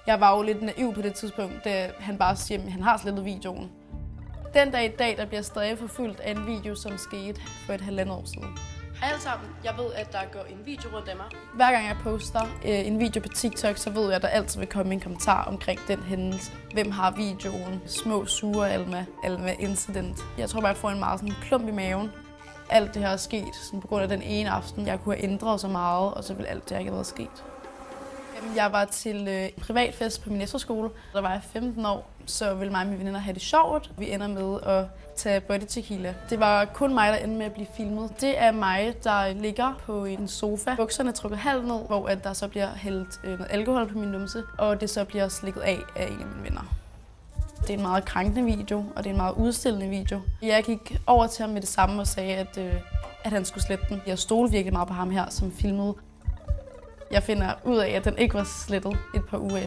Jeg var jo lidt naiv på det tidspunkt, da han bare siger, at han har slettet videoen. Den dag i dag, der bliver stadig forfulgt af en video, som skete for et halvandet år siden. Hej alle sammen. Jeg ved, at der går en video rundt af mig. Hver gang jeg poster en video på TikTok, så ved jeg, at der altid vil komme en kommentar omkring den hændelse. Hvem har videoen? Små sure Alma incident. Jeg tror bare, jeg får en meget sådan klump i maven. Alt det her er sket sådan på grund af den ene aften. Jeg kunne have ændret så meget, og så ville alt det her ikke have været sket. Jeg var til en privatfest på min efterskole. Der var jeg 15 år, så ville mig og mine veninder have det sjovt. Vi ender med at tage body tequila. Det var kun mig, der endte med at blive filmet. Det er mig, der ligger på en sofa. Bukserne er trukket halvt ned, hvor der så bliver hældt noget alkohol på min numse, og det så bliver slikket af en af mine venner. Det er en meget krænkende video, og det er en meget udstillende video. Jeg gik over til ham med det samme og sagde, at han skulle slette den. Jeg stolede virkelig meget på ham her, som filmede. Jeg finder ud af, at den ikke var slettet et par uger.